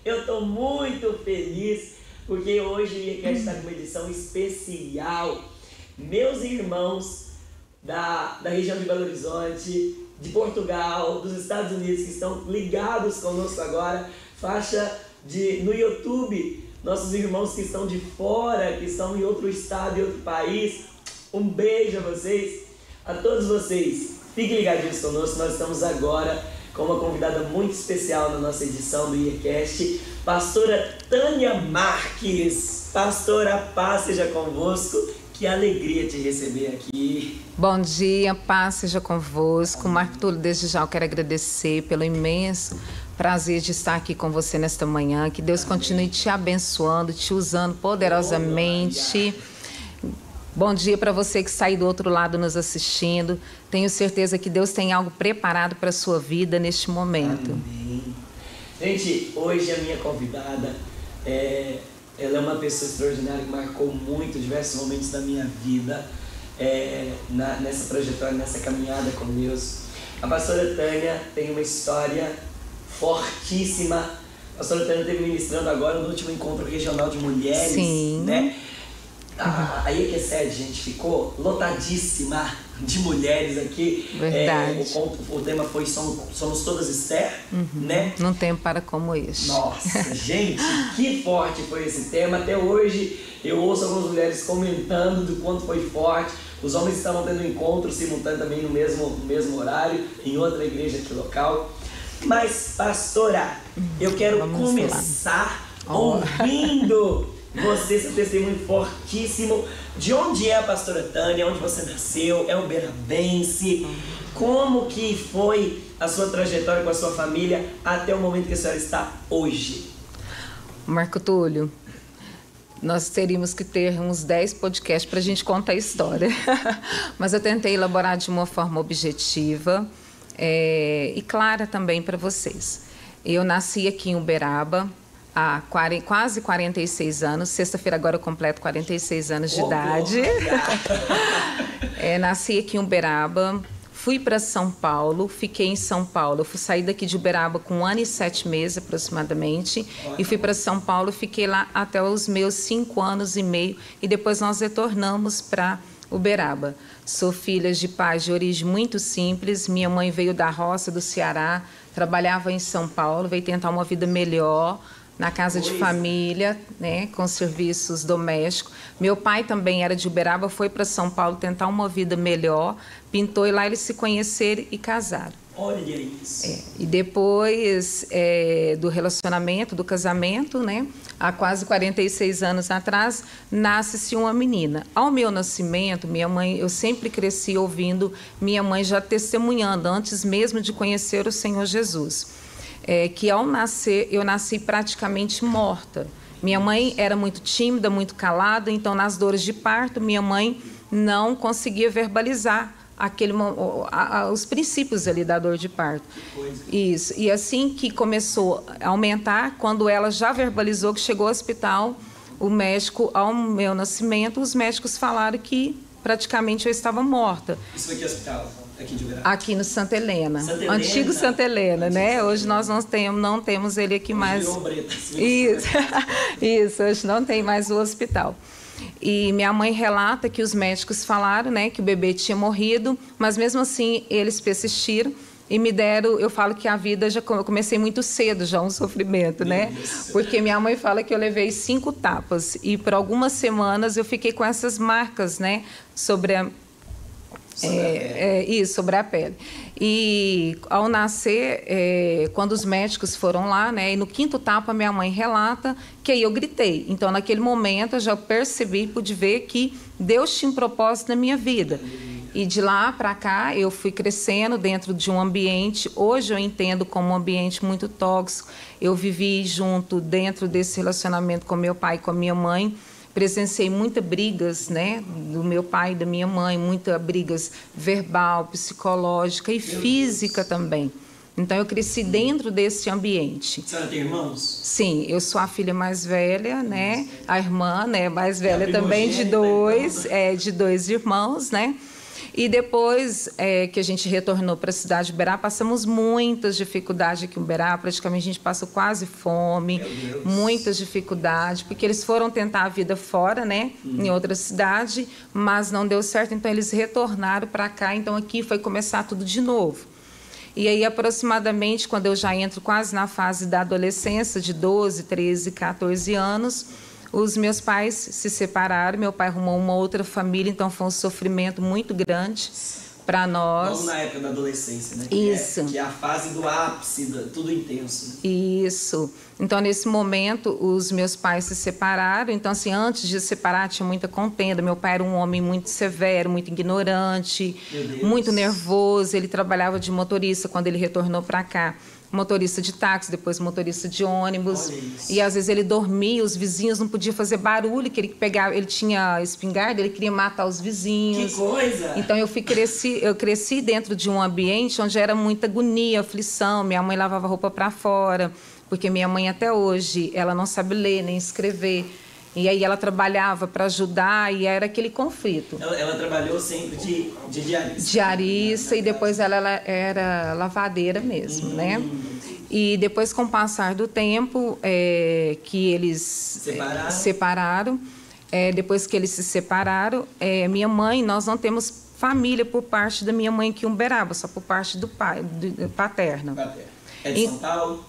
Eu estou muito feliz porque hoje o IECast está com uma edição especial. Meus irmãos da região de Belo Horizonte, de Portugal, dos Estados Unidos que estão ligados conosco agora, no YouTube, nossos irmãos que estão de fora, que estão em outro estado, em outro país, um beijo a vocês, a todos vocês. Fiquem ligadinhos conosco, nós estamos agora com uma convidada muito especial na nossa edição do IECast, pastora Tânia Marques. Pastora, paz seja convosco, que alegria te receber aqui. Bom dia, paz seja convosco. Marco Túlio, desde já eu quero agradecer pelo imenso prazer de estar aqui com você nesta manhã, que Deus continue te abençoando, te usando poderosamente. Bom dia para você que está aí do outro lado nos assistindo. Tenho certeza que Deus tem algo preparado para a sua vida neste momento. Amém. Gente, hoje a minha convidada, ela é uma pessoa extraordinária que marcou muito diversos momentos da minha vida, nessa trajetória, nessa caminhada com Deus. A pastora Tânia tem uma história fortíssima. A pastora Tânia esteve ministrando agora no último encontro regional de mulheres. Sim. Né? A IECSED, gente, ficou lotadíssima de mulheres aqui. Verdade. O tema foi Somos Todas Esther, né? Num tempo para como este. Nossa, gente, que forte foi esse tema. Até hoje eu ouço algumas mulheres comentando do quanto foi forte. Os homens estavam tendo um encontro simultâneo também no mesmo horário, em outra igreja aqui local. Mas, pastora, eu quero começar ouvindo você, seu testemunho fortíssimo. De onde é a pastora Tânia? Onde você nasceu? É uberabense? Como que foi a sua trajetória com a sua família até o momento que a senhora está hoje? Marco Túlio, nós teríamos que ter uns 10 podcasts para a gente contar a história. Mas eu tentei elaborar de uma forma objetiva e clara também para vocês. Eu nasci aqui em Uberaba há quase 46 anos. Sexta-feira agora eu completo 46 anos de idade. Nasci aqui em Uberaba, fui para São Paulo, fiquei em São Paulo. Eu fui sair daqui de Uberaba com 1 ano e 7 meses aproximadamente. E fui para São Paulo, fiquei lá até os meus 5 anos e meio. E depois nós retornamos para Uberaba. Sou filha de pais de origem muito simples. Minha mãe veio da roça do Ceará, trabalhava em São Paulo, veio tentar uma vida melhor na casa de família, né, com serviços domésticos. Meu pai também era de Uberaba, foi para São Paulo tentar uma vida melhor, pintou e lá eles se conheceram e casaram. Olha isso. E depois do relacionamento, do casamento, né, há quase 46 anos atrás, nasce-se uma menina. Ao meu nascimento, minha mãe, eu sempre cresci ouvindo minha mãe já testemunhando, antes mesmo de conhecer o Senhor Jesus. Que ao nascer, eu nasci praticamente morta. Minha mãe era muito tímida, muito calada, então nas dores de parto, minha mãe não conseguia verbalizar os princípios ali da dor de parto. Isso. E assim que começou a aumentar, quando ela já verbalizou que chegou ao hospital, o médico, ao meu nascimento, os médicos falaram que praticamente eu estava morta. Isso foi que hospital? Aqui de Uberaba? Aqui no Santa Helena. Antigo Santa Helena, né? Hoje nós não temos ele aqui mais. Isso, hoje não tem mais o hospital. E minha mãe relata que os médicos falaram, né, que o bebê tinha morrido, mas mesmo assim eles persistiram e me deram, eu falo que a vida, eu comecei muito cedo já um sofrimento, né? Porque minha mãe fala que eu levei 5 tapas e por algumas semanas eu fiquei com essas marcas, né, sobre a pele. E ao nascer, quando os médicos foram lá, né, e no 5º tapa minha mãe relata que aí eu gritei. Então naquele momento eu já percebi, pude ver que Deus tinha um propósito na minha vida. E de lá para cá eu fui crescendo dentro de um ambiente, hoje eu entendo como um ambiente muito tóxico. Eu vivi junto dentro desse relacionamento com meu pai e com a minha mãe. Presenciei muitas brigas, né, do meu pai e da minha mãe, muitas brigas verbal, psicológica e física também. Então eu cresci dentro desse ambiente. A senhora tem irmãos? Sim, eu sou a filha mais velha, né? A irmã, né, mais velha também de dois irmãos, né? E depois que a gente retornou para a cidade de Uberaba, passamos muitas dificuldades aqui em Uberaba. Praticamente a gente passou quase fome, muitas dificuldades, porque eles foram tentar a vida fora, né, em outra cidade, mas não deu certo, então eles retornaram para cá. Então aqui foi começar tudo de novo. E aí, aproximadamente, quando eu já entro quase na fase da adolescência, de 12, 13, 14 anos, os meus pais se separaram, meu pai arrumou uma outra família, então foi um sofrimento muito grande para nós. Vamos na época da adolescência, né? Isso. Que é a fase do ápice, tudo intenso. Né? Isso. Então, nesse momento, os meus pais se separaram. Então, assim, antes de se separar, tinha muita contenda. Meu pai era um homem muito severo, muito ignorante, muito nervoso. Ele trabalhava de motorista quando ele retornou para cá. Motorista de táxi, depois motorista de ônibus. E às vezes ele dormia, os vizinhos não podiam fazer barulho, que ele pegava, ele tinha espingarda, ele queria matar os vizinhos. Que coisa! Então eu cresci dentro de um ambiente onde era muita agonia, aflição. Minha mãe lavava roupa para fora, porque minha mãe até hoje, ela não sabe ler nem escrever. E aí ela trabalhava para ajudar e era aquele conflito. Ela trabalhou sempre de diarista. Diarista e depois ela era lavadeira mesmo, né? E depois, com o passar do tempo, que eles separaram, depois que eles se separaram, minha mãe, nós não temos família por parte da minha mãe aqui em Uberaba, só por parte do pai, paterno. É de São Paulo?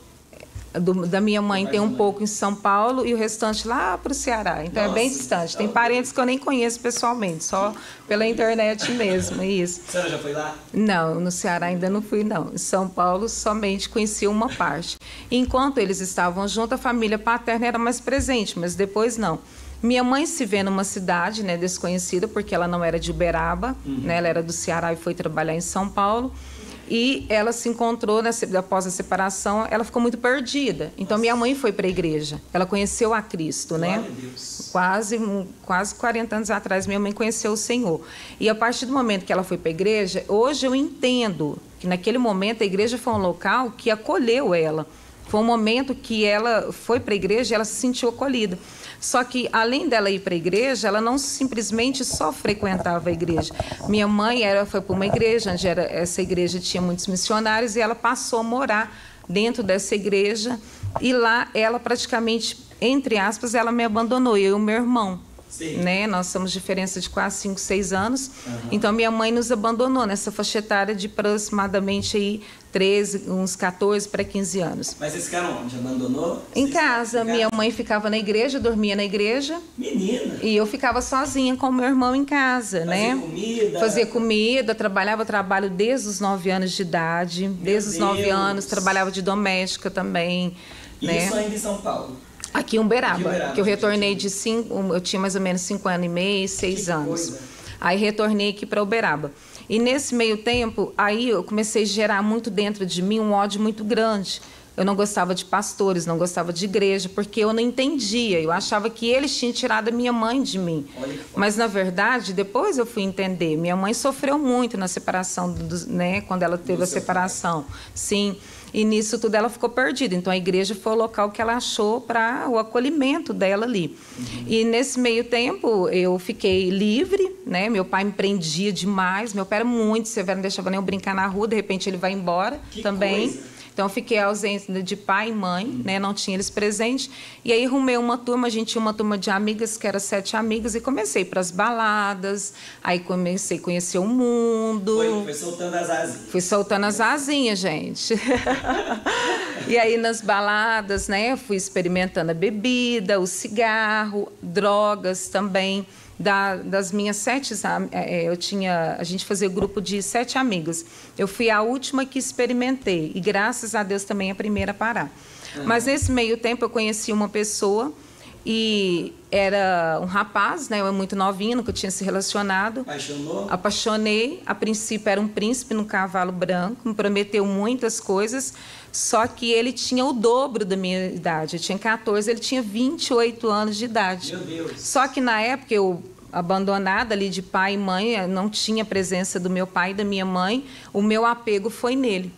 Da minha mãe tem um pouco em São Paulo e o restante lá para o Ceará. Então é bem distante. Tem parentes que eu nem conheço pessoalmente, só pela internet mesmo, isso. A senhora já foi lá? Não, no Ceará ainda não fui, não. Em São Paulo somente conheci uma parte. Enquanto eles estavam juntos, a família paterna era mais presente, mas depois não. Minha mãe se vê numa cidade, né, desconhecida, porque ela não era de Uberaba, né, ela era do Ceará e foi trabalhar em São Paulo. E ela se encontrou, após a separação, ela ficou muito perdida. Então, minha mãe foi para a igreja. Ela conheceu a Cristo, né? Deus. Quase 40 anos atrás, minha mãe conheceu o Senhor. E a partir do momento que ela foi para a igreja, hoje eu entendo que naquele momento a igreja foi um local que acolheu ela. Foi um momento que ela foi para a igreja e ela se sentiu acolhida. Só que, além dela ir para a igreja, ela não simplesmente só frequentava a igreja. Minha mãe foi para uma igreja, onde essa igreja tinha muitos missionários, e ela passou a morar dentro dessa igreja. E lá, ela praticamente, entre aspas, ela me abandonou, eu e o meu irmão. Né? Nós somos diferença de quase 5, 6 anos. Então, minha mãe nos abandonou nessa faixa etária de aproximadamente aí 13, uns 14 para 15 anos. Mas vocês ficaram onde? Abandonou? Em casa. Minha mãe ficava na igreja, dormia na igreja. Menina! E eu ficava sozinha com o meu irmão em casa, né? Comida? Fazia comida, trabalho desde os 9 anos de idade. Desde os 9 anos, trabalhava de doméstica também. Isso ainda em São Paulo? Aqui em Uberaba, que eu retornei eu tinha mais ou menos 5 anos e meio, 6 anos. Coisa. Aí retornei aqui para Uberaba. E nesse meio tempo, aí eu comecei a gerar muito dentro de mim um ódio muito grande. Eu não gostava de pastores, não gostava de igreja, porque eu não entendia. Eu achava que eles tinham tirado a minha mãe de mim. Mas, na verdade, depois eu fui entender. Minha mãe sofreu muito na separação, né, quando ela teve a separação. Sim. E nisso tudo ela ficou perdida. Então, a igreja foi o local que ela achou para o acolhimento dela ali. E nesse meio tempo, eu fiquei livre, né? Meu pai me prendia demais. Meu pai era muito severo, não deixava nem eu brincar na rua. De repente, ele vai embora também. Coisa. Então, eu fiquei ausente de pai e mãe, né? Não tinha eles presentes. E aí, arrumei uma turma, a gente tinha uma turma de amigas, que era 7 amigas, e comecei para as baladas, aí comecei a conhecer o mundo. Foi soltando as asinhas. Fui soltando as asinhas, gente. E aí, nas baladas, né? Fui experimentando a bebida, o cigarro, drogas também. Das minhas 7, a gente fazia grupo de 7 amigas. Eu fui a última que experimentei e, graças a Deus, também a primeira a parar. Mas nesse meio tempo eu conheci uma pessoa e era um rapaz, né? Eu muito novinha, nunca tinha se relacionado. Apaixonou? Apaixonei. A princípio era um príncipe no cavalo branco, me prometeu muitas coisas, só que ele tinha o dobro da minha idade. Eu tinha 14, ele tinha 28 anos de idade. Meu Deus! Só que na época eu, abandonada ali de pai e mãe, não tinha presença do meu pai e da minha mãe, o meu apego foi nele.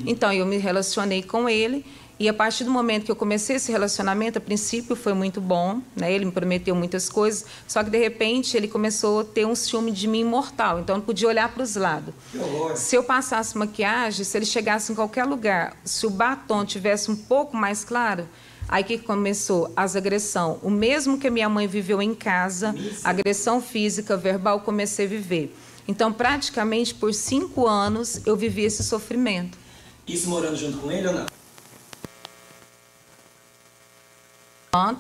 Então eu me relacionei com ele E a partir do momento que eu comecei esse relacionamento, a princípio foi muito bom, né? Ele me prometeu muitas coisas, só que de repente ele começou a ter um ciúme de mim mortal, então eu não podia olhar para os lados. Se eu passasse maquiagem, se ele chegasse em qualquer lugar, se o batom tivesse um pouco mais claro, aí que começou as agressões. O mesmo que a minha mãe viveu em casa, agressão física, verbal, comecei a viver. Então, praticamente por 5 anos, eu vivi esse sofrimento. Isso morando junto com ele ou não?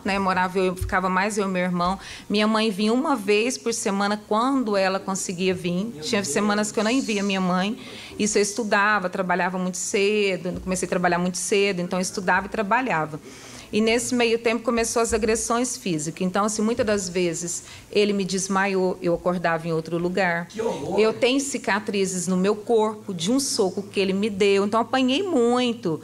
Né, morava eu, ficava mais eu e meu irmão. Minha mãe vinha uma vez por semana quando ela conseguia vir. Tinha semanas que eu nem via minha mãe. Isso eu estudava, trabalhava muito cedo. Comecei a trabalhar muito cedo, então eu estudava e trabalhava. E nesse meio tempo começou as agressões físicas. Então, assim, muitas das vezes ele me desmaiou, eu acordava em outro lugar. Que horror! Eu tenho cicatrizes no meu corpo de um soco que ele me deu. Então, apanhei muito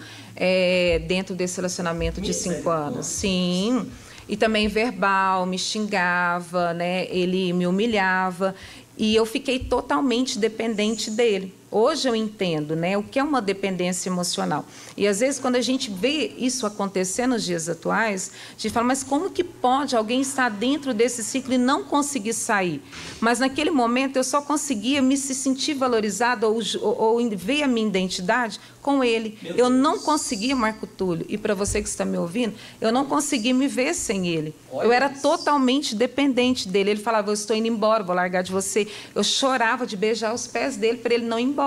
dentro desse relacionamento de 5 anos. Sim. E também verbal, me xingava, né? Ele me humilhava. E eu fiquei totalmente dependente dele. Hoje eu entendo, né, o que é uma dependência emocional. E, às vezes, quando a gente vê isso acontecer nos dias atuais, a gente fala, mas como que pode alguém estar dentro desse ciclo e não conseguir sair? Mas, naquele momento, eu só conseguia me se sentir valorizada ou ver a minha identidade com ele. Eu não conseguia, Marco Túlio, e para você que está me ouvindo, eu não conseguia me ver sem ele. Eu era totalmente dependente dele. Ele falava, eu estou indo embora, vou largar de você. Eu chorava de beijar os pés dele para ele não ir embora.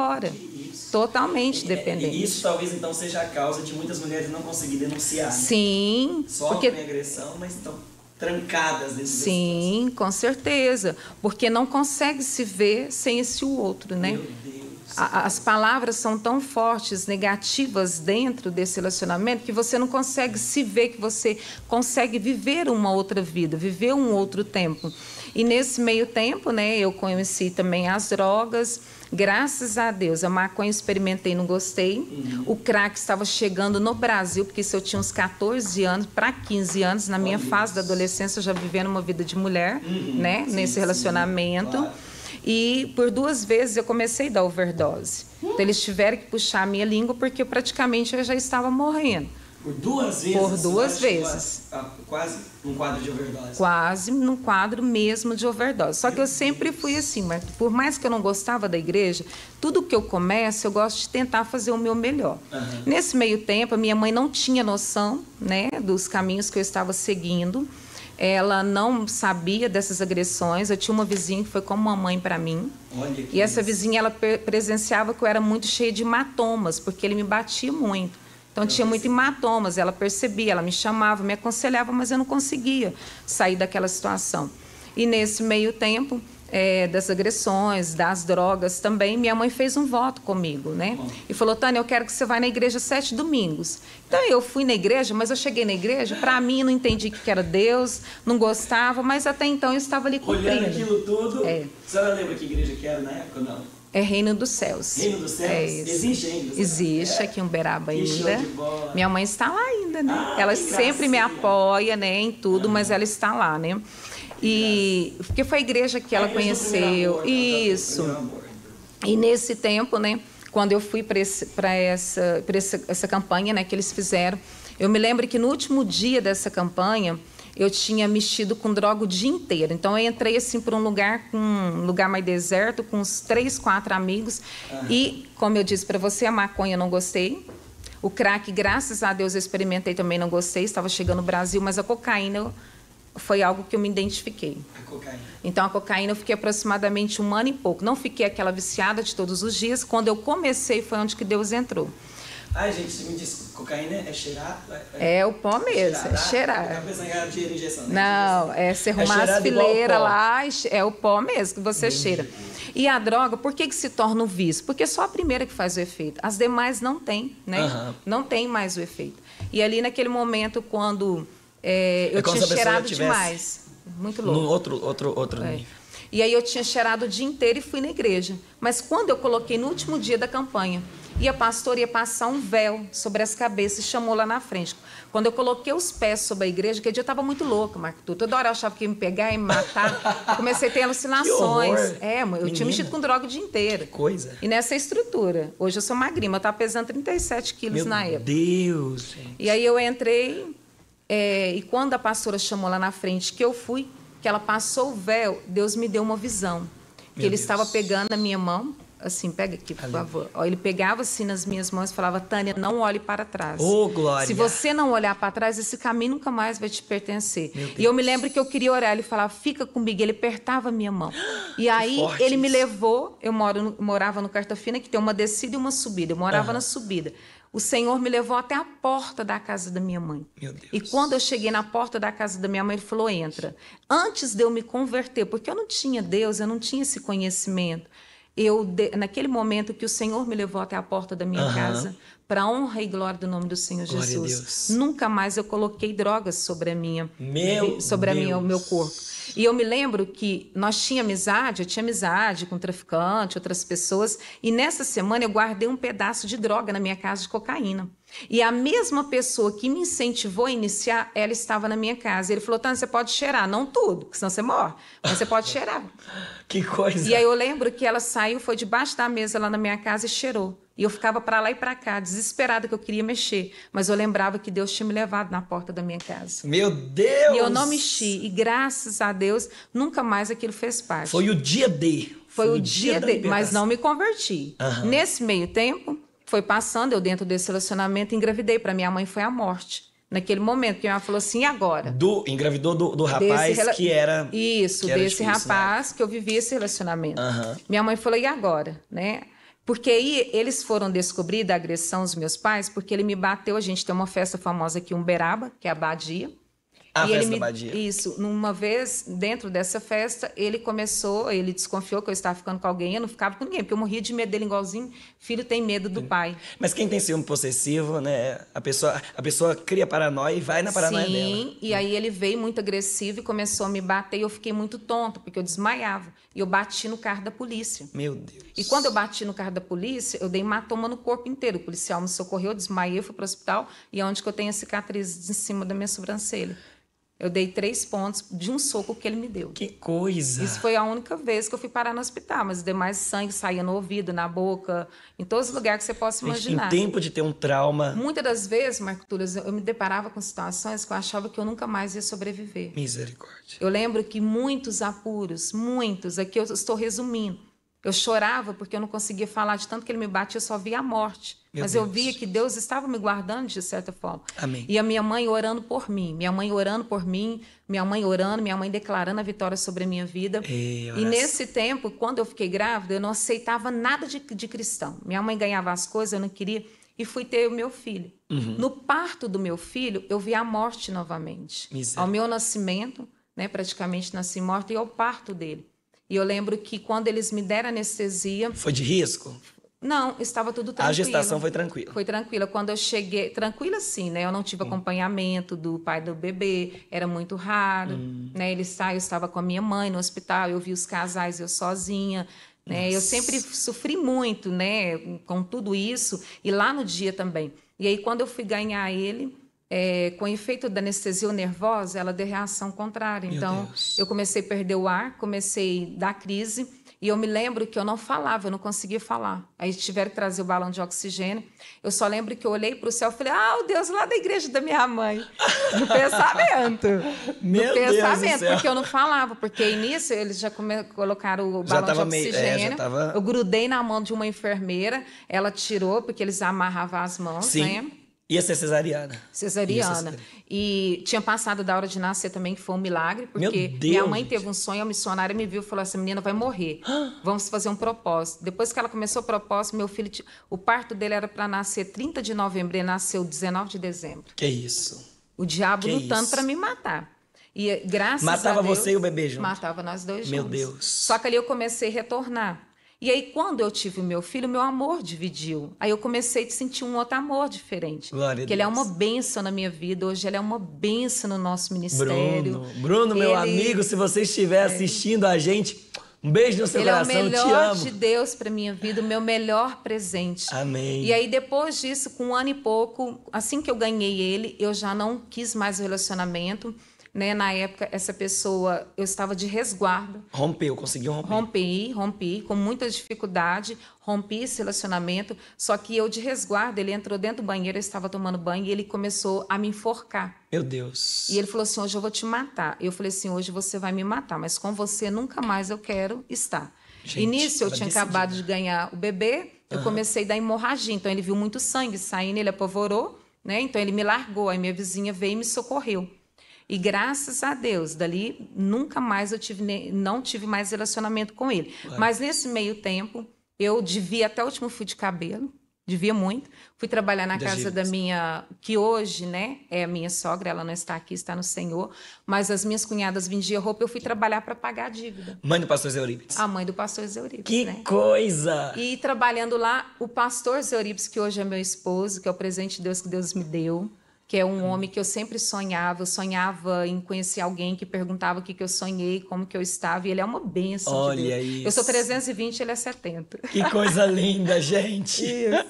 Totalmente dependente. E isso talvez então seja a causa de muitas mulheres não conseguir denunciar. Né? Sim. Sofrem agressão, mas estão trancadas dentro. Sim, com certeza. Porque não consegue se ver sem esse outro, né? Meu Deus. As palavras são tão fortes, negativas dentro desse relacionamento, que você não consegue se ver, que você consegue viver uma outra vida, viver um outro tempo. E nesse meio tempo, né, eu conheci também as drogas. Graças a Deus, a maconha experimentei, não gostei. O crack estava chegando no Brasil, porque isso eu tinha uns 14 anos para 15 anos. Na minha fase da adolescência, eu já vivendo uma vida de mulher, né, nesse relacionamento. Claro. E por 2 vezes eu comecei a dar overdose. Então, eles tiveram que puxar a minha língua, porque praticamente eu já estava morrendo. Por 2 vezes? Por 2 vezes. Quase num quadro de overdose? Quase num quadro mesmo de overdose. Só que eu sempre fui assim, mas por mais que eu não gostava da igreja, tudo que eu começo, eu gosto de tentar fazer o meu melhor. Nesse meio tempo, a minha mãe não tinha noção, né, dos caminhos que eu estava seguindo. Ela não sabia dessas agressões. Eu tinha uma vizinha que foi como uma mãe para mim. E essa vizinha, ela presenciava que eu era muito cheia de hematomas, porque ele me batia muito. Então, tinha muito hematomas, ela percebia, ela me chamava, me aconselhava, mas eu não conseguia sair daquela situação. E nesse meio tempo das agressões, das drogas também, minha mãe fez um voto comigo, né? E falou, Tânia, eu quero que você vá na igreja 7 domingos. Então, eu fui na igreja, mas eu cheguei na igreja, para mim, não entendi o que era Deus, não gostava, mas até então eu estava ali cumprindo. Olhando aquilo tudo, a senhora lembra que igreja que era na época ou não? É Reino dos Céus. Reino dos Céus? Existe ainda? Existe aqui em Uberaba ainda. Minha mãe está lá ainda, né? Ela sempre me apoia, né, em tudo, mas ela está lá, né? E porque foi a igreja que ela conheceu. Isso. E nesse tempo, né, quando eu fui para essa campanha, né, que eles fizeram, eu me lembro que no último dia dessa campanha, eu tinha mexido com droga o dia inteiro. Então, eu entrei assim por um lugar mais deserto, com uns 3, 4 amigos. E, como eu disse para você, a maconha eu não gostei. O crack, graças a Deus, eu experimentei também, não gostei. Estava chegando no Brasil, mas a cocaína foi algo que eu me identifiquei. A cocaína. Então, a cocaína eu fiquei aproximadamente 1 ano e pouco. Não fiquei aquela viciada de todos os dias. Quando eu comecei, foi onde que Deus entrou. Ai, gente, você me disse, cocaína é cheirar? É o pó mesmo, é cheirar. Eu pensando que era de injeção, né? Não, você arrumar as fileiras lá, é o pó mesmo que você cheira. E a droga, por que se torna um vício? Porque só a primeira que faz o efeito. As demais não tem, né? Não tem mais o efeito. E ali naquele momento, quando eu tinha cheirado demais. Muito louco. No outro nível. E aí eu tinha cheirado o dia inteiro e fui na igreja. Mas quando eu coloquei no último dia da campanha, E a pastora ia passar um véu sobre as cabeças e chamou lá na frente. Quando eu coloquei os pés sobre a igreja, que dia eu estava muito louca, Marco Túlio. Toda hora eu achava que ia me pegar e me matar. Comecei a ter alucinações. Eu tinha mexido com droga o dia inteiro. Que coisa. E nessa estrutura. Hoje eu sou magrinha, eu estava pesando 37 quilos na época. Meu Deus, gente. E aí eu entrei, e quando a pastora chamou lá na frente, que eu fui, que ela passou o véu, Deus me deu uma visão. Que ele estava pegando a minha mão, assim, pega aqui, por favor. Ele pegava assim nas minhas mãos e falava, Tânia, não olhe para trás. Oh, glória! Se você não olhar para trás, esse caminho nunca mais vai te pertencer. E eu me lembro que eu queria orar, ele falava, fica comigo. Ele apertava a minha mão. E aí ele me levou, eu morava no Cartafina, que tem uma descida e uma subida. Eu morava na subida. O Senhor me levou até a porta da casa da minha mãe. Meu Deus. E quando eu cheguei na porta da casa da minha mãe, ele falou, entra. Antes de eu me converter, porque eu não tinha Deus, eu não tinha esse conhecimento. Naquele momento que o Senhor me levou até a porta da minha casa, para a honra e glória do nome do Senhor Jesus, nunca mais eu coloquei drogas sobre o meu corpo. E eu me lembro que eu tinha amizade com traficante, outras pessoas, e nessa semana eu guardei um pedaço de droga na minha casa de cocaína. E a mesma pessoa que me incentivou a iniciar, ela estava na minha casa. Ele falou, Tânia, você pode cheirar, não tudo, porque senão você morre, mas você pode cheirar. Que coisa! E aí eu lembro que ela saiu, foi debaixo da mesa lá na minha casa e cheirou. E eu ficava para lá e para cá, desesperada que eu queria mexer. Mas eu lembrava que Deus tinha me levado na porta da minha casa. Meu Deus! E eu não mexi. E graças a Deus, nunca mais aquilo fez parte. Foi o dia D. Foi o dia D, mas não me converti. Nesse meio tempo, foi passando, eu dentro desse relacionamento, engravidei. Para minha mãe foi a morte. Naquele momento, que minha mãe falou assim, e agora? Engravidou do rapaz que era... Isso, que era desse difícil, rapaz que eu vivia esse relacionamento. Minha mãe falou, e agora? Né? Porque aí eles foram descobrir da agressão dos meus pais, porque ele me bateu. A gente tem uma festa famosa aqui em Uberaba, que é a Badia. A festa da Badia. Isso. Numa vez, dentro dessa festa, ele desconfiou que eu estava ficando com alguém. Eu não ficava com ninguém, porque eu morria de medo dele igualzinho. Filho tem medo do pai. Mas quem tem ciúme possessivo, né? A pessoa cria paranoia e vai na paranoia dela. Sim, e aí ele veio muito agressivo e começou a me bater. E eu fiquei muito tonta, porque eu desmaiava. E eu bati no carro da polícia. Meu Deus. E quando eu bati no carro da polícia, eu dei hematoma no corpo inteiro. O policial me socorreu, eu desmaiei, fui para o hospital. E é onde que eu tenho a cicatriz em cima da minha sobrancelha. Eu dei 3 pontos de um soco que ele me deu. Que coisa! Isso foi a única vez que eu fui parar no hospital, mas os demais sangue saía no ouvido, na boca, em todos os lugares que você possa imaginar. Em tempo de ter um trauma... Muitas das vezes, Marco Túlio, eu me deparava com situações que eu achava que eu nunca mais ia sobreviver. Misericórdia. Eu lembro que muitos apuros, aqui eu estou resumindo, eu chorava porque eu não conseguia falar, de tanto que ele me batia, eu só via a morte. Mas eu via que Deus estava me guardando de certa forma. Amém. E a minha mãe orando por mim, minha mãe declarando a vitória sobre a minha vida. E nesse tempo, quando eu fiquei grávida, eu não aceitava nada de cristão. Minha mãe ganhava as coisas, eu não queria, e fui ter o meu filho. No parto do meu filho, eu vi a morte novamente. Ao meu nascimento, né, praticamente nasci morta, e ao parto dele. E eu lembro que quando eles me deram anestesia... Foi de risco? Não, estava tudo tranquilo. A gestação foi tranquila? Foi tranquila. Quando eu cheguei... Tranquila sim, né? Eu não tive acompanhamento do pai do bebê, era muito raro. Né? Ele saiu, eu estava com a minha mãe no hospital, eu vi os casais, eu sozinha. Né? Eu sempre sofri muito, né, com tudo isso. E lá no dia também. E aí, quando eu fui ganhar ele... com o efeito da anestesia nervosa, ela deu reação contrária. Então, eu comecei a perder o ar, comecei a dar crise, e eu me lembro que eu não falava, eu não conseguia falar. Aí tiveram que trazer o balão de oxigênio. Eu só lembro que eu olhei para o céu e falei, o Deus, lá da igreja da minha mãe. No pensamento. Meu Deus do céu. Porque eu não falava. Porque nisso, eles já colocaram o balão de oxigênio. Eu grudei na mão de uma enfermeira, ela tirou, porque eles amarravam as mãos, sim. Né? Ia ser cesariana. Cesariana. E tinha passado da hora de nascer também, que foi um milagre, porque minha mãe teve um sonho, a missionária me viu e falou, essa menina vai morrer, vamos fazer um propósito. Depois que ela começou o propósito, meu filho, o parto dele era para nascer 30 de novembro, ele nasceu 19 de dezembro. Que isso? O diabo lutando para me matar. E graças Matava a Deus, você e o bebê junto? Matava nós dois juntos. Meu Deus. Só que ali eu comecei a retornar. E aí, quando eu tive o meu filho, meu amor dividiu. Aí eu comecei a sentir um outro amor diferente. Glória a Deus. Ele é uma bênção na minha vida. Hoje ele é uma bênção no nosso ministério. Bruno, meu amigo, se você estiver assistindo a gente, Um beijo no seu coração, Ele é o te melhor amo. de Deus para minha vida, o meu melhor presente. Amém. E aí, depois disso, com 1 ano e pouco, assim que eu ganhei ele, eu já não quis mais o relacionamento, né? Na época, essa pessoa, eu estava de resguardo. Rompeu, conseguiu romper. Rompi, com muita dificuldade, rompi esse relacionamento, só que eu de resguardo, ele entrou dentro do banheiro, eu estava tomando banho e ele começou a me enforcar. Meu Deus. E ele falou assim, hoje eu vou te matar. Eu falei assim, hoje você vai me matar, mas com você nunca mais eu quero estar. Gente, E nisso eu tava tinha decidida. acabado de ganhar o bebê, eu comecei a dar hemorragia, então ele viu muito sangue saindo, ele apavorou, né? Então ele me largou, aí minha vizinha veio e me socorreu. E graças a Deus, dali nunca mais não tive mais relacionamento com ele. Ué. Mas nesse meio tempo, eu devia até o último fio de cabelo, devia muito. Fui trabalhar na casa da minha, que hoje, né, é a minha sogra, ela não está aqui, está no Senhor, mas as minhas cunhadas vendiam roupa, eu fui trabalhar para pagar a dívida. Mãe do pastor Zé Eurípides. A mãe do pastor Zé Eurípides, Que né? coisa! E trabalhando lá, o pastor Zé Eurípides, que hoje é meu esposo, que é o presente de Deus que Deus me deu, que é um homem que eu sempre sonhava. Eu sonhava em conhecer alguém que perguntava o que eu sonhei, como que eu estava, e ele é uma bênção Olha de Deus. isso. Eu sou 320, ele é 70. Que coisa linda, gente! Isso.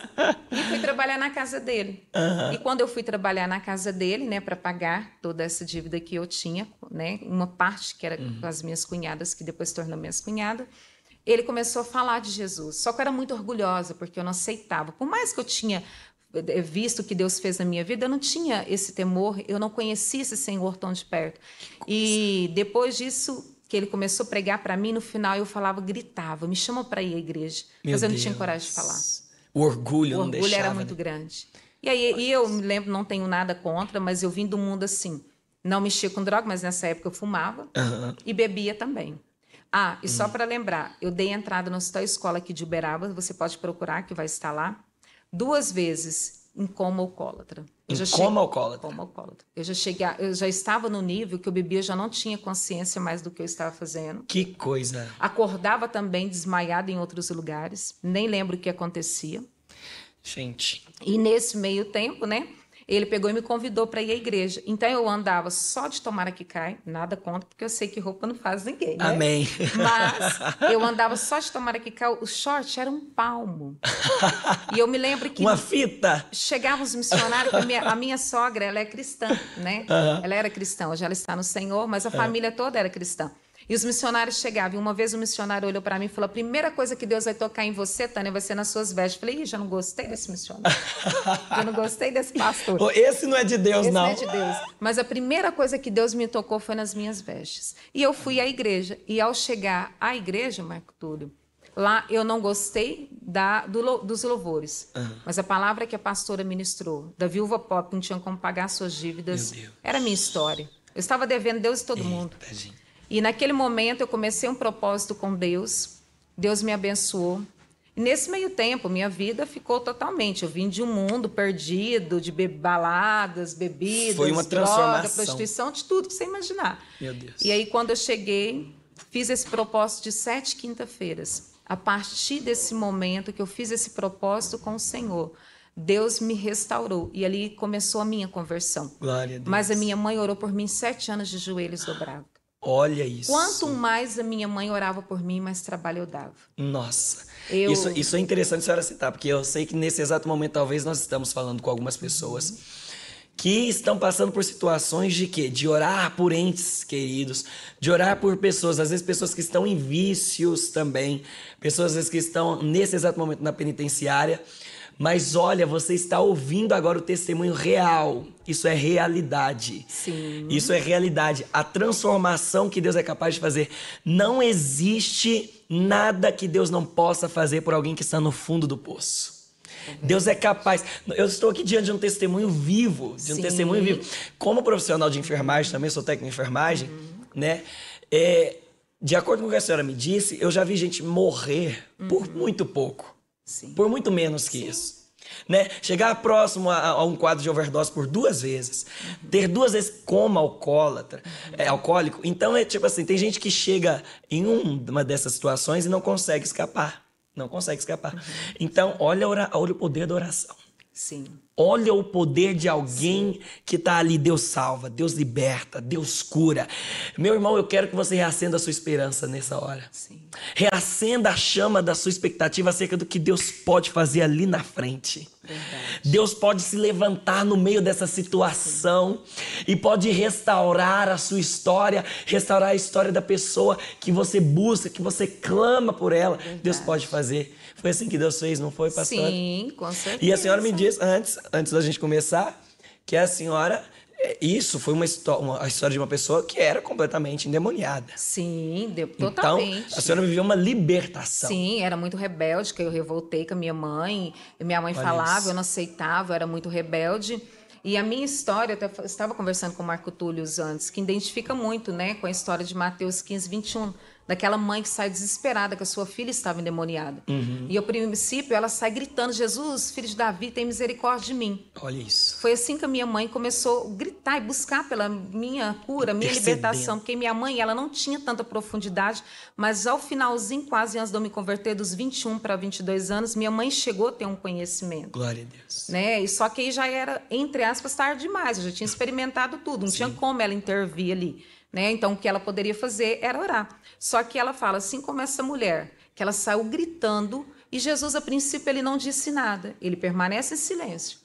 E fui trabalhar na casa dele. Uhum. E quando eu fui trabalhar na casa dele, né, para pagar toda essa dívida que eu tinha, né, uma parte que era com as minhas cunhadas, que depois se tornou minhas cunhadas, ele começou a falar de Jesus. Só que eu era muito orgulhosa, porque eu não aceitava. Por mais que eu tinha visto o que Deus fez na minha vida, eu não tinha esse temor, eu não conhecia esse Senhor tão de perto. E depois disso, que ele começou a pregar para mim, no final eu falava, gritava, me chama para ir à igreja. Mas eu não tinha coragem de falar. O orgulho não deixava. O orgulho era muito grande. E aí eu me lembro, não tenho nada contra, mas eu vim do mundo assim. Não mexia com droga, mas nessa época eu fumava e bebia também. Ah, e só para lembrar, eu dei entrada no Hospital Escola aqui de Uberaba, você pode procurar, que vai estar lá, 2 vezes em coma alcoólatra. Coma alcoólatra? Coma alcoólatra. Eu já estava no nível que eu bebia, eu já não tinha consciência mais do que eu estava fazendo. Que coisa! Acordava também desmaiada em outros lugares, nem lembro o que acontecia. Gente. E nesse meio tempo, né, ele pegou e me convidou para ir à igreja. Então eu andava só de tomara que cai, nada contra, porque eu sei que roupa não faz ninguém, né? Amém. Mas eu andava só de tomara que cai, o short era um palmo. E eu me lembro que uma fita. chegavam os missionários, a minha sogra, ela é cristã, né? Ela era cristã, hoje ela está no Senhor, mas a família toda era cristã. E os missionários chegavam, e uma vez o missionário olhou para mim e falou, a primeira coisa que Deus vai tocar em você, Tânia, vai ser nas suas vestes. Eu falei, já não gostei desse missionário. Já não gostei desse pastor. Esse não é de Deus, não. Esse não é de Deus. Mas a primeira coisa que Deus me tocou foi nas minhas vestes. E eu fui à igreja. E ao chegar à igreja, Marco Túlio, lá eu não gostei dos louvores. Mas a palavra que a pastora ministrou, da viúva pobre que não tinha como pagar suas dívidas, era a minha história. Eu estava devendo Deus e todo mundo. Gente. E naquele momento eu comecei um propósito com Deus, Deus me abençoou. E nesse meio tempo, minha vida ficou totalmente. Eu vim de um mundo perdido, de baladas, bebidas, foi uma transformação. Droga, prostituição, de tudo que você imaginar. Meu Deus. E aí, quando eu cheguei, fiz esse propósito de 7 quinta-feiras. A partir desse momento que eu fiz esse propósito com o Senhor, Deus me restaurou. E ali começou a minha conversão. Glória a Deus. Mas a minha mãe orou por mim 7 anos de joelhos dobrados. Olha isso. Quanto mais a minha mãe orava por mim, mais trabalho eu dava. Nossa. Isso é interessante a senhora citar, porque eu sei que nesse exato momento talvez nós estamos falando com algumas pessoas que estão passando por situações de quê? De orar por entes queridos, de orar por pessoas, às vezes pessoas que estão em vícios também, pessoas às vezes que estão nesse exato momento na penitenciária. Mas olha, você está ouvindo agora o testemunho real. Isso é realidade. Sim. Isso é realidade. A transformação que Deus é capaz de fazer. Não existe nada que Deus não possa fazer por alguém que está no fundo do poço. Deus é capaz. Eu estou aqui diante de um testemunho vivo. De um testemunho vivo. Como profissional de enfermagem, também sou técnico de enfermagem, né? De acordo com o que a senhora me disse, eu já vi gente morrer por muito pouco. Sim. Por muito menos que isso. Né? Chegar próximo a um quadro de overdose por 2 vezes. Ter 2 vezes coma alcoólatra, alcoólico. Então, é tipo assim, tem gente que chega em uma dessas situações e não consegue escapar. Não consegue escapar. Então, olha o poder da oração. Sim. Olha o poder de alguém que está ali. Deus salva, Deus liberta, Deus cura. Meu irmão, eu quero que você reacenda a sua esperança nessa hora. Sim. Reacenda a chama da sua expectativa acerca do que Deus pode fazer ali na frente. Verdade. Deus pode se levantar no meio dessa situação e pode restaurar a sua história, restaurar a história da pessoa que você busca, que você clama por ela. Verdade. Deus pode fazer. Foi assim que Deus fez, não foi, pastor? Sim, com certeza. E a senhora me disse, antes da gente começar, que a senhora... Isso foi a história de uma pessoa que era completamente endemoniada. Sim, totalmente. Então, a senhora viveu uma libertação. Sim, era muito rebelde, que eu revoltei com a minha mãe. Minha mãe falava, eu não aceitava, eu era muito rebelde. E a minha história, eu estava conversando com o Marco Túlio antes, que identifica muito, né, com a história de Mateus 15, 21. Daquela mãe que sai desesperada que a sua filha estava endemoniada. E ao princípio ela sai gritando: Jesus, filho de Davi, tem misericórdia de mim. Olha isso. Foi assim que a minha mãe começou a gritar e buscar pela minha cura, minha libertação. Porque minha mãe, ela não tinha tanta profundidade, mas ao finalzinho, quase antes de eu me converter, dos 21 para 22 anos, minha mãe chegou a ter um conhecimento. Glória a Deus. Né? E só que aí já era, entre aspas, tarde demais. Eu já tinha experimentado tudo, não tinha como ela intervir ali. Né? Então, o que ela poderia fazer era orar. Só que ela fala, assim como essa mulher, que ela saiu gritando, e Jesus, a princípio, ele não disse nada. Ele permanece em silêncio.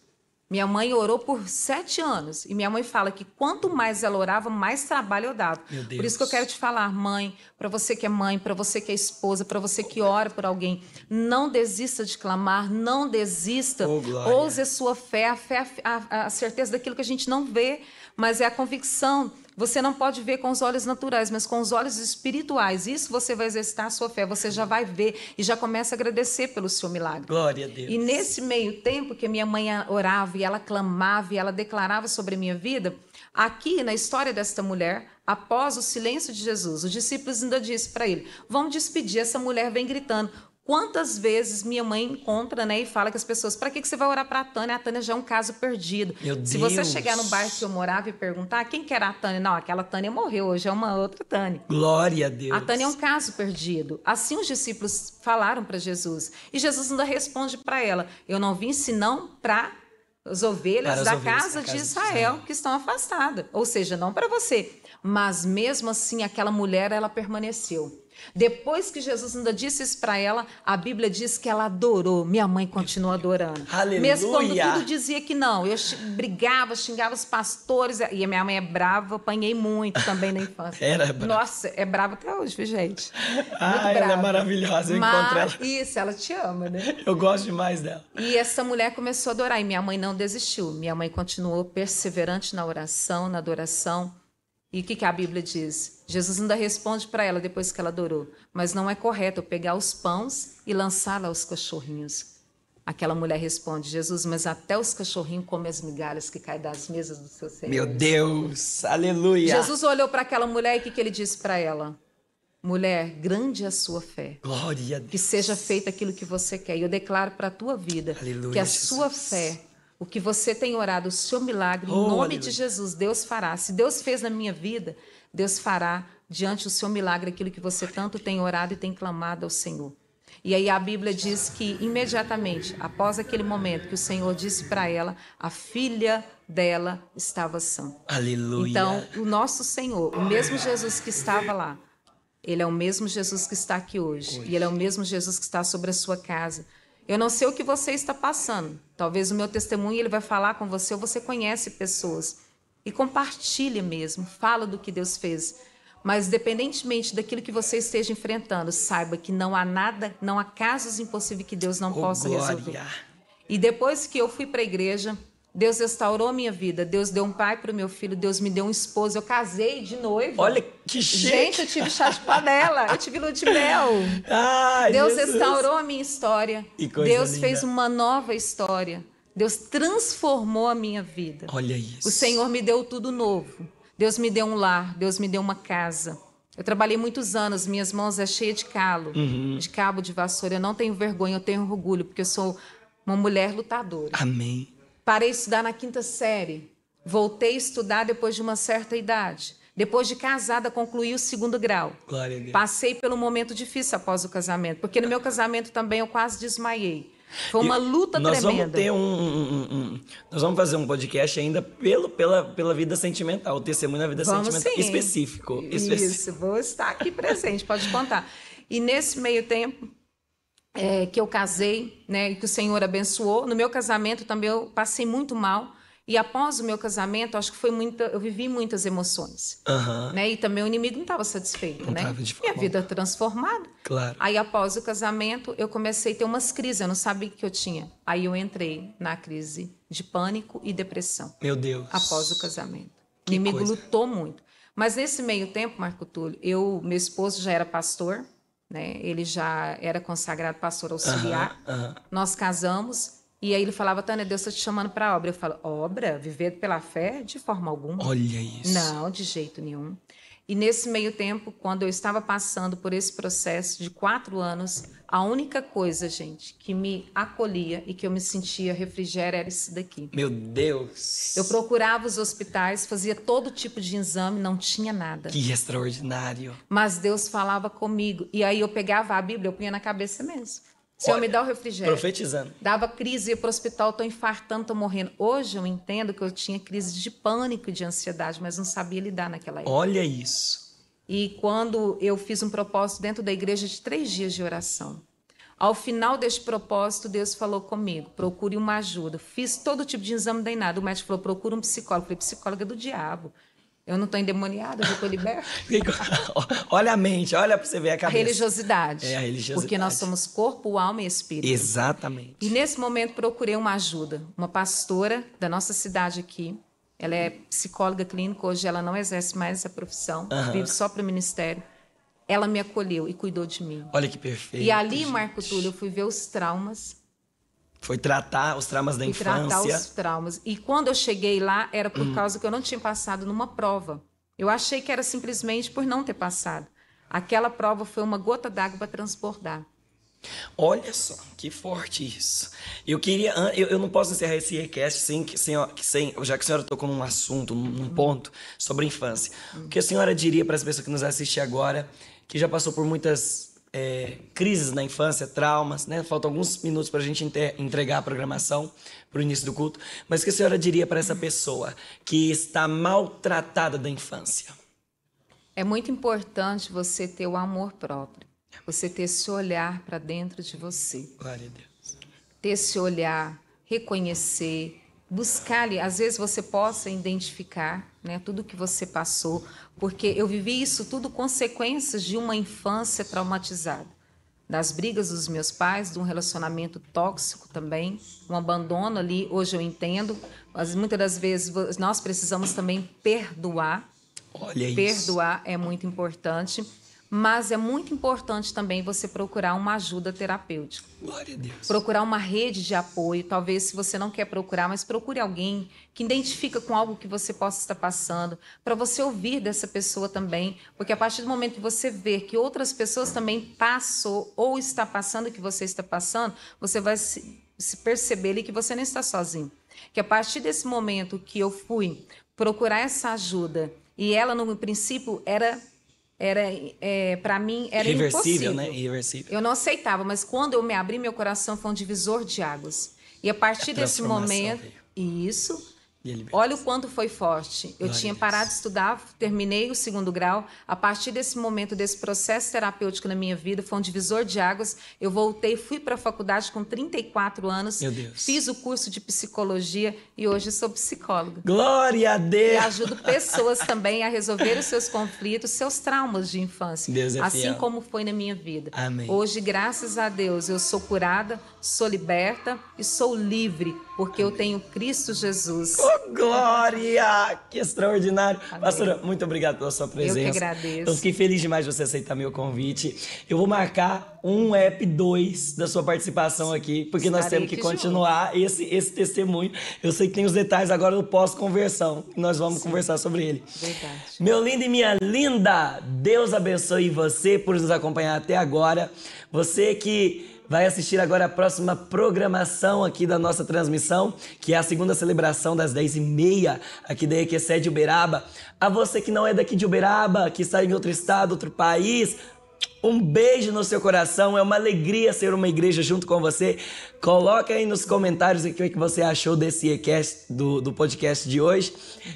Minha mãe orou por 7 anos. E minha mãe fala que quanto mais ela orava, mais trabalho eu dava. Meu Deus. Por isso que eu quero te falar, mãe, para você que é mãe, para você que é esposa, para você que ora por alguém, não desista de clamar, não desista. Oh, glória. Ouse a sua fé, a certeza daquilo que a gente não vê, mas é a convicção. Você não pode ver com os olhos naturais, mas com os olhos espirituais. Isso você vai exercitar a sua fé. Você já vai ver e já começa a agradecer pelo seu milagre. Glória a Deus. E nesse meio tempo que minha mãe orava e ela clamava e ela declarava sobre a minha vida, aqui na história desta mulher, após o silêncio de Jesus, os discípulos ainda disseram para ele: vamos despedir, essa mulher vem gritando. Quantas vezes minha mãe encontra, né, e fala com as pessoas: para que você vai orar para a Tânia? A Tânia já é um caso perdido. Meu Deus. Se você chegar no bairro que eu morava e perguntar quem que era a Tânia, não, aquela Tânia morreu, hoje é uma outra Tânia. Glória a Deus. A Tânia é um caso perdido. Assim os discípulos falaram para Jesus. E Jesus ainda responde para ela: eu não vim senão para as ovelhas da casa de Israel que estão afastadas. Ou seja, não para você. Mas mesmo assim, aquela mulher, ela permaneceu. Depois que Jesus ainda disse isso para ela, a Bíblia diz que ela adorou. Minha mãe continua adorando. Aleluia. Mesmo quando tudo dizia que não. Eu brigava, xingava os pastores. E a minha mãe é brava, apanhei muito também na infância. Era brava. Nossa, é brava até hoje, viu, gente? Ela é maravilhosa, eu encontro ela. Isso, ela te ama, né? Eu gosto demais dela. E essa mulher começou a adorar. E minha mãe não desistiu. Minha mãe continuou perseverante na oração, na adoração. E o que a Bíblia diz? Jesus ainda responde para ela depois que ela adorou: mas não é correto eu pegar os pães e lançá-la aos cachorrinhos. Aquela mulher responde: Jesus, mas até os cachorrinhos comem as migalhas que caem das mesas do seu Senhor. Meu Deus, aleluia. Jesus olhou para aquela mulher e o que ele disse para ela? Mulher, grande é a sua fé. Glória a Deus. Que seja feito aquilo que você quer. E eu declaro para a tua vida, aleluia, que a Jesus. sua fé, o que você tem orado, o seu milagre, em nome aleluia. de Jesus, Deus fará. Se Deus fez na minha vida, Deus fará diante do seu milagre aquilo que você tanto tem orado e tem clamado ao Senhor. E aí a Bíblia diz que imediatamente, após aquele momento que o Senhor disse para ela, a filha dela estava sã. Aleluia. Então, o nosso Senhor, o mesmo Jesus que estava lá, ele é o mesmo Jesus que está aqui hoje. E ele é o mesmo Jesus que está sobre a sua casa. Eu não sei o que você está passando. Talvez o meu testemunho ele vai falar com você, ou você conhece pessoas. E compartilhe mesmo, fala do que Deus fez. Mas, independentemente daquilo que você esteja enfrentando, saiba que não há nada, não há casos impossíveis que Deus não possa resolver. E depois que eu fui para a igreja, Deus restaurou a minha vida. Deus deu um pai para o meu filho, Deus me deu um esposo. Eu casei de noiva. Olha que chique. Gente, eu tive chá de panela, eu tive lua de mel. Deus restaurou a minha história. Deus fez uma nova história. Deus transformou a minha vida. Olha isso. O Senhor me deu tudo novo. Deus me deu um lar, Deus me deu uma casa. Eu trabalhei muitos anos, minhas mãos é cheia de calo, de cabo de vassoura. Eu não tenho vergonha, eu tenho orgulho, porque eu sou uma mulher lutadora. Amém. Parei de estudar na 5ª série. Voltei a estudar depois de uma certa idade. Depois de casada, concluí o 2º grau. Glória a Deus. Passei pelo momento difícil após o casamento, porque no meu casamento também eu quase desmaiei. Foi uma luta nós tremenda. Vamos ter nós vamos fazer um podcast ainda pela vida sentimental, o testemunho da vida sentimental. Sim. Específico. Isso, vou estar aqui presente, pode contar. E nesse meio tempo que eu casei, né, e que o Senhor abençoou, no meu casamento também eu passei muito mal. E após o meu casamento, acho que eu vivi muitas emoções. Né? E também o inimigo não estava satisfeito, não né? Minha vida transformada. Claro. Aí após o casamento, eu comecei a ter umas crises, eu não sabia o que eu tinha. Aí eu entrei na crise de pânico e depressão. Meu Deus. Após o casamento. O inimigo lutou muito. Mas nesse meio tempo, Marco Túlio, meu esposo já era pastor, né? Ele já era consagrado pastor auxiliar. Nós casamos. E aí ele falava, Tânia, Deus está te chamando para a obra. Eu falo, obra? Viver pela fé? De forma alguma. Olha isso. Não, de jeito nenhum. E nesse meio tempo, quando eu estava passando por esse processo de 4 anos, a única coisa, gente, que me acolhia e que eu me sentia refrigério era isso daqui. Meu Deus. Eu procurava os hospitais, fazia todo tipo de exame, não tinha nada. Que extraordinário. Mas Deus falava comigo. E aí eu pegava a Bíblia, eu punha na cabeça mesmo. Senhor, me dá o refrigério. Profetizando. Dava crise, ia para o hospital, estou infartando, estou morrendo. Hoje eu entendo que eu tinha crise de pânico e de ansiedade, mas não sabia lidar naquela época. Olha isso. E quando eu fiz um propósito dentro da igreja de 3 dias de oração, ao final deste propósito, Deus falou comigo, procure uma ajuda. Fiz todo tipo de exame, nem nada. O médico falou, procura um psicólogo. Eu falei, psicóloga é do diabo. Eu não estou endemoniada, eu estou liberta. Olha a mente, olha para você ver a cabeça. A religiosidade. É a religiosidade. Porque nós somos corpo, alma e espírito. Exatamente. E nesse momento procurei uma ajuda. Uma pastora da nossa cidade aqui. Ela é psicóloga clínica, hoje ela não exerce mais essa profissão, vive só para o ministério. Ela me acolheu e cuidou de mim. Olha que perfeito. E ali, gente. Marco Túlio, eu fui ver os traumas. Foi tratar os traumas da infância. Tratar os traumas. E quando eu cheguei lá, era por causa que eu não tinha passado numa prova. Eu achei que era simplesmente por não ter passado. Aquela prova foi uma gota d'água para transbordar. Olha só, que forte isso. Eu queria, eu não posso encerrar esse request sem, já que a senhora tocou num assunto, num ponto sobre a infância. O que a senhora diria para as pessoas que nos assistem agora, que já passou por muitas crises na infância, traumas, né? Faltam alguns minutos para a gente entregar a programação para o início do culto. Mas o que a senhora diria para essa pessoa que está maltratada da infância? É muito importante você ter o amor próprio. Você ter esse olhar para dentro de você. Glória a Deus. Ter esse olhar, reconhecer, buscar ali. Às vezes você possa identificar, né, tudo que você passou, porque eu vivi isso tudo consequências de uma infância traumatizada. Das brigas dos meus pais, de um relacionamento tóxico também, um abandono ali, hoje eu entendo. Mas muitas das vezes nós precisamos também perdoar. Olha isso. Perdoar é muito importante. Mas é muito importante também você procurar uma ajuda terapêutica. Glória a Deus. Procurar uma rede de apoio. Talvez, se você não quer procurar, mas procure alguém que identifica com algo que você possa estar passando, para você ouvir dessa pessoa também. Porque a partir do momento que você vê que outras pessoas também passam ou está passando o que você está passando, você vai se perceber ali que você não está sozinho. Que a partir desse momento que eu fui procurar essa ajuda, e ela, no princípio, para mim era irreversível, impossível. Né? Irreversível. Eu não aceitava, mas quando eu me abri, meu coração foi um divisor de águas. E a partir desse momento, olha o quanto foi forte. Eu tinha parado de estudar, terminei o 2º grau. A partir desse momento, desse processo terapêutico na minha vida, foi um divisor de águas. Eu voltei, fui para a faculdade com 34 anos. Meu Deus. Fiz o curso de psicologia e hoje sou psicóloga. Glória a Deus! E ajudo pessoas também a resolver os seus conflitos, seus traumas de infância. Deus é assim fiel. como foi na minha vida. Amém. Hoje, graças a Deus, eu sou curada, sou liberta e sou livre, porque eu tenho Cristo Jesus. Oh, glória! Que extraordinário. Amém. Pastora, muito obrigado pela sua presença. Eu que agradeço. Eu fiquei feliz demais de você aceitar meu convite. Eu vou marcar um EP 2 da sua participação aqui, porque nós temos que continuar esse testemunho. Eu sei que tem os detalhes agora do pós-conversão. Nós vamos conversar sobre ele. Verdade. Meu lindo e minha linda, Deus abençoe você por nos acompanhar até agora. Você que vai assistir agora a próxima programação aqui da nossa transmissão, que é a segunda celebração das 10h30 aqui da EQC de Uberaba. A você que não é daqui de Uberaba, que está em outro estado, outro país, Um beijo no seu coração, é uma alegria ser uma igreja junto com você. Coloca aí nos comentários o que você achou desse e-cast, do podcast de hoje.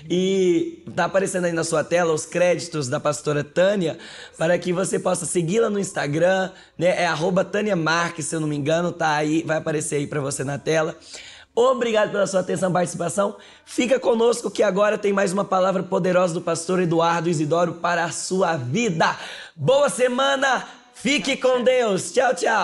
E tá aparecendo aí na sua tela os créditos da pastora Tânia, para que você possa segui-la no Instagram, né? É @Tânia Marques, se eu não me engano, tá aí, vai aparecer aí para você na tela. Obrigado pela sua atenção e participação. Fica conosco que agora tem mais uma palavra poderosa do pastor Eduardo Isidoro para a sua vida. Boa semana, fique com Deus. Tchau, tchau.